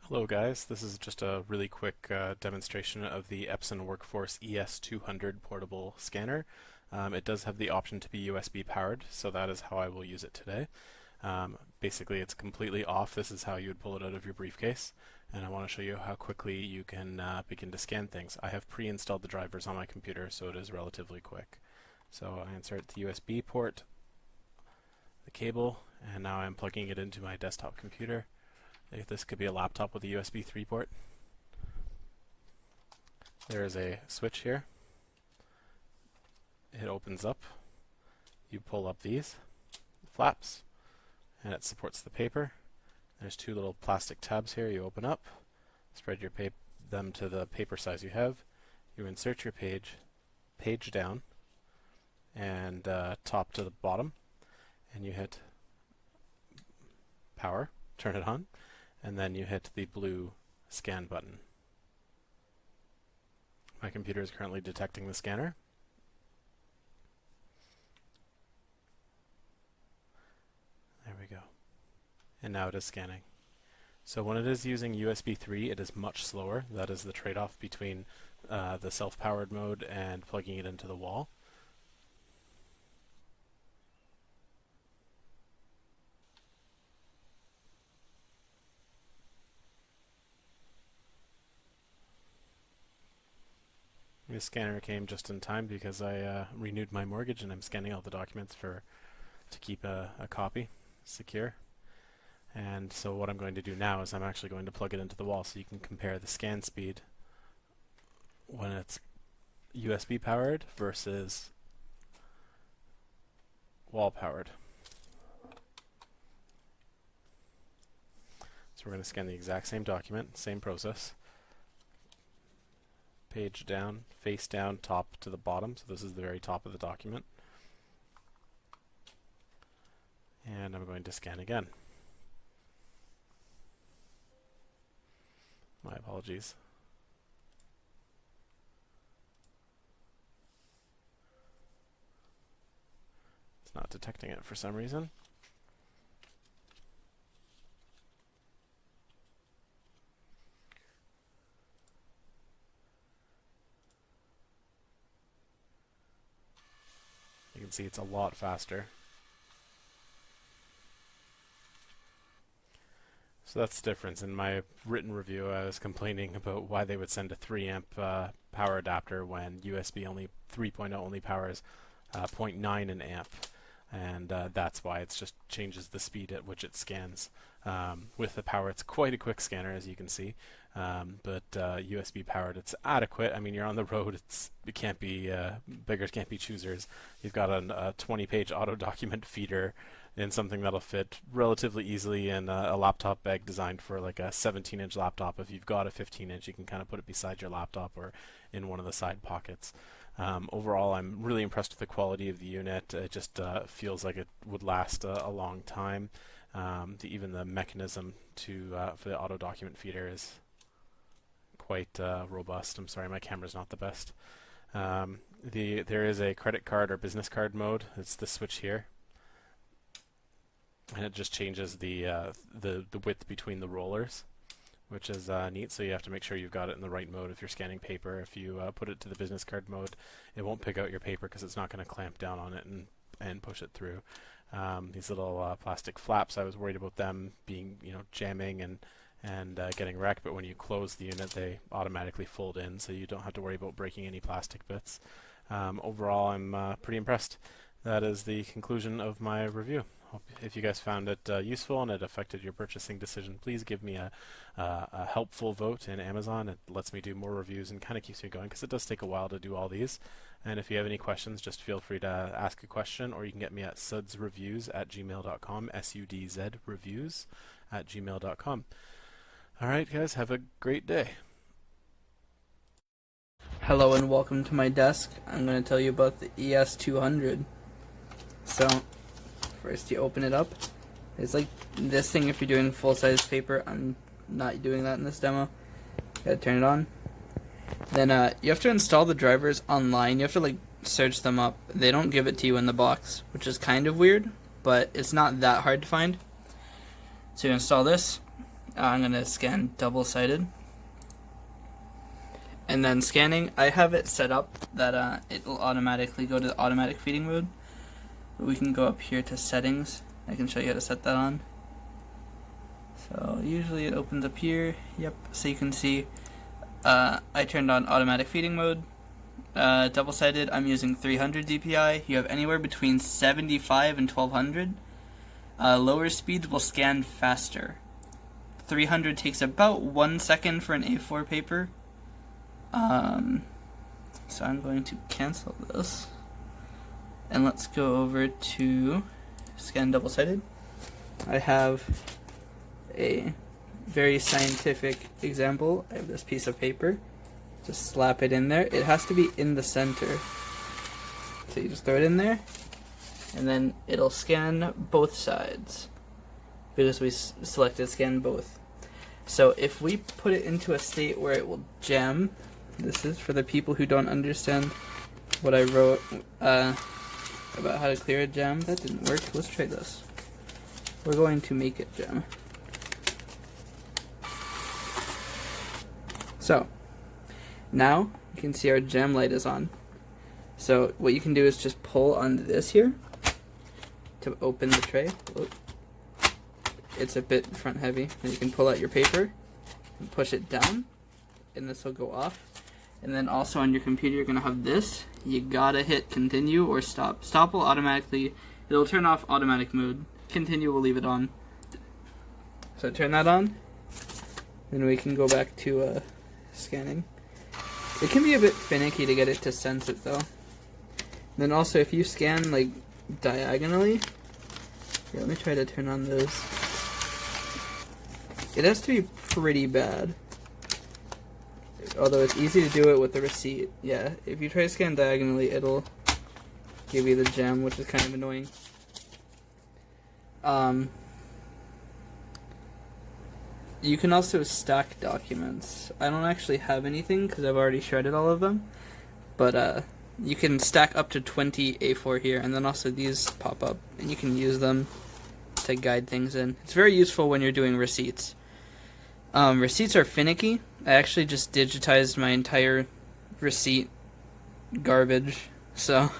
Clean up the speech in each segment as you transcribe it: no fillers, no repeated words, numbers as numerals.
Hello guys, this is just a really quick demonstration of the Epson Workforce ES-200 portable scanner. It does have the option to be USB powered, so that is how I will use it today. Basically it's completely off. This is how you would pull it out of your briefcase, and I want to show you how quickly you can begin to scan things. I have pre-installed the drivers on my computer, so it is relatively quick. So I insert the USB port, the cable, and now I'm plugging it into my desktop computer. This could be a laptop with a USB 3 port. There is a switch here. It opens up. You pull up these flaps, and it supports the paper. There's two little plastic tabs here you open up. Spread them to the paper size you have. You insert your page down, and top to the bottom, and you hit power, turn it on, and then you hit the blue scan button. My computer is currently detecting the scanner. There we go. And now it is scanning. So when it is using USB 3, it is much slower. That is the trade-off between the self-powered mode and plugging it into the wall. The scanner came just in time because I renewed my mortgage and I'm scanning all the documents to keep a copy secure. And so what I'm going to do now is I'm actually going to plug it into the wall so you can compare the scan speed when it's USB powered versus wall powered. So we're going to scan the exact same document, same process. Page down, face down, top to the bottom. So this is the very top of the document. And I'm going to scan again. My apologies. It's not detecting it for some reason. You can see it's a lot faster. So that's the difference. In my written review, I was complaining about why they would send a 3 amp power adapter when USB 3.0 only powers 0.9 an amp. And that's why it just changes the speed at which it scans. With the power, it's quite a quick scanner, as you can see. But USB powered, it's adequate. I mean, you're on the road. It can't be beggars can't be choosers. You've got a 20-page auto document feeder in something that'll fit relatively easily in a laptop bag designed for like a 17-inch laptop. If you've got a 15-inch, you can kind of put it beside your laptop or in one of the side pockets. Overall, I'm really impressed with the quality of the unit. It just feels like it would last a long time. Even the mechanism for the auto document feeder is quite robust. I'm sorry, my camera's not the best. There is a credit card or business card mode. It's the switch here, and it just changes the width between the rollers, which is neat. So you have to make sure you've got it in the right mode if you're scanning paper. If you put it to the business card mode, it won't pick out your paper because it's not going to clamp down on it and push it through. These little plastic flaps, I was worried about them being, jamming and getting wrecked, but when you close the unit, they automatically fold in, so you don't have to worry about breaking any plastic bits. Overall, I'm pretty impressed. That is the conclusion of my review. If you guys found it useful and it affected your purchasing decision, please give me a helpful vote in Amazon. It lets me do more reviews and kind of keeps me going because it does take a while to do all these. And if you have any questions, just feel free to ask a question, or you can get me at sudsreviews@gmail.com, sudzreviews@gmail.com. All right, guys, have a great day. Hello and welcome to my desk. I'm going to tell you about the ES-200. So, first you open it up. It's like this thing if you're doing full-size paper. I'm not doing that in this demo. Gotta turn it on. Then you have to install the drivers online. You have to search them up. They don't give it to you in the box, which is kind of weird, but it's not that hard to find. So you install this. I'm going to scan double-sided. And then scanning, I have it set up that it will automatically go to the automatic feeding mode. But we can go up here to settings. I can show you how to set that on. So usually it opens up here. Yep, so you can see I turned on automatic feeding mode. Double-sided, I'm using 300 DPI. You have anywhere between 75 and 1200. Lower speeds will scan faster. 300 takes about 1 second for an A4 paper. So I'm going to cancel this. And let's go over to scan double-sided. I have a very scientific example. I have this piece of paper. Just slap it in there. It has to be in the center. So you just throw it in there, and then it'll scan both sides because we selected scan both. So if we put it into a state where it will jam, this is for the people who don't understand what I wrote about how to clear a jam. That didn't work. Let's try this. We're going to make it jam. So now you can see our jam light is on. So what you can do is just pull on this here to open the tray. It's a bit front heavy. And you can pull out your paper and push it down, and this will go off. And then also on your computer you're going to have this. You gotta hit continue or stop. Stop will automatically, it'll turn off automatic mode. Continue will leave it on. So turn that on. Then we can go back to scanning. It can be a bit finicky to get it to sense it though. Then also if you scan like diagonally, here, let me try to turn on those. It has to be pretty bad. Although it's easy to do it with the receipt. Yeah, if you try to scan diagonally, it'll give you the gem, which is kind of annoying. You can also stack documents. I don't actually have anything because I've already shredded all of them. But you can stack up to 20 A4 here, and then also these pop up, and you can use them to guide things in. It's very useful when you're doing receipts. Receipts are finicky. I actually just digitized my entire receipt garbage. So,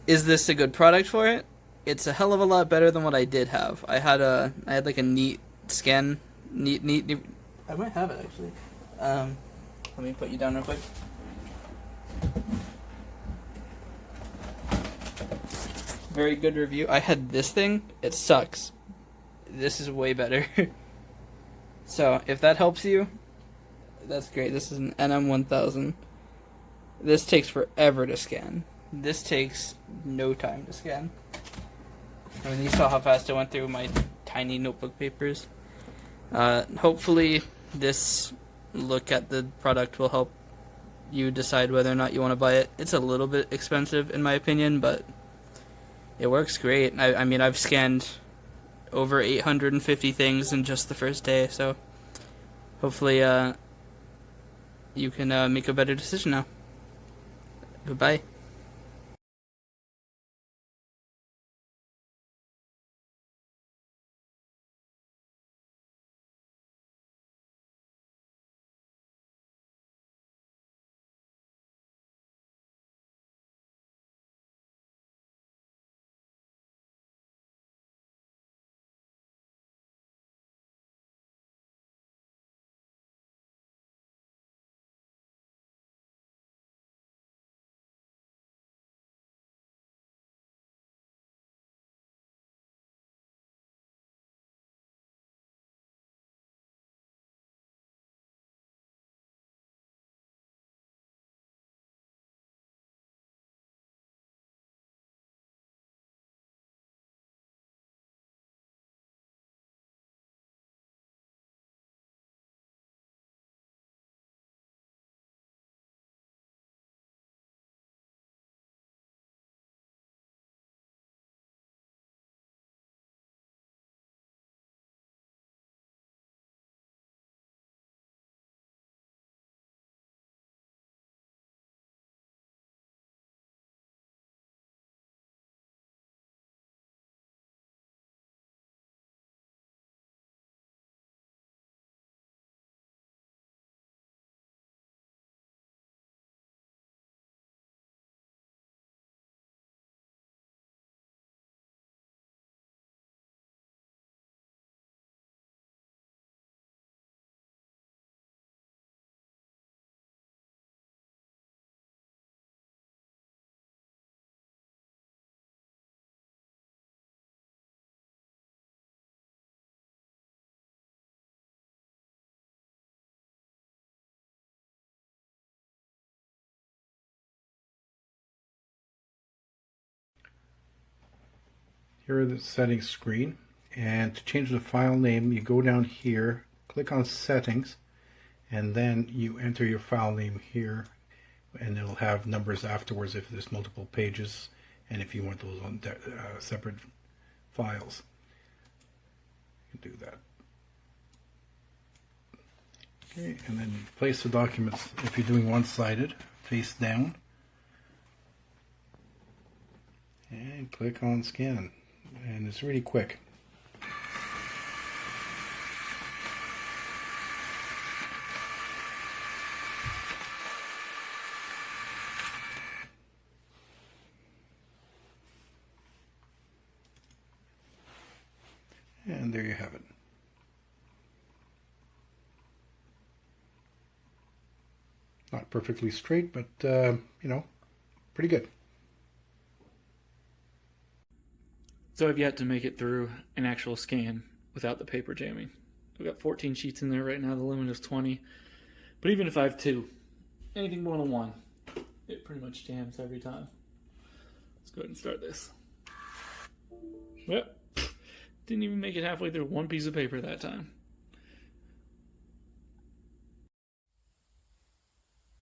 is this a good product for it? It's a hell of a lot better than what I did have. I had like a neat scan, neat. I might have it actually. Let me put you down real quick. Very good review. I had this thing. It sucks. This is way better. So, if that helps you, that's great. This is an NM1000. This takes forever to scan. This takes no time to scan. I mean, you saw how fast I went through my tiny notebook papers. Hopefully, this look at the product will help you decide whether or not you want to buy it. It's a little bit expensive, in my opinion, but it works great. I mean, I've scanned over 850 things in just the first day, so hopefully you can make a better decision now. Goodbye. Here are the settings screen, and to change the file name you go down here, click on settings, and then you enter your file name here, and it'll have numbers afterwards if there's multiple pages and if you want those on separate files. You can do that. Okay, and then place the documents, if you're doing one-sided, face down, and click on scan, and it's really quick. And there you have it. Not perfectly straight, but you know, pretty good. So I've yet to make it through an actual scan without the paper jamming. I've got 14 sheets in there right now, the limit is 20. But even if I have 2, anything more than 1, it pretty much jams every time. Let's go ahead and start this. Yep. Didn't even make it halfway through one piece of paper that time.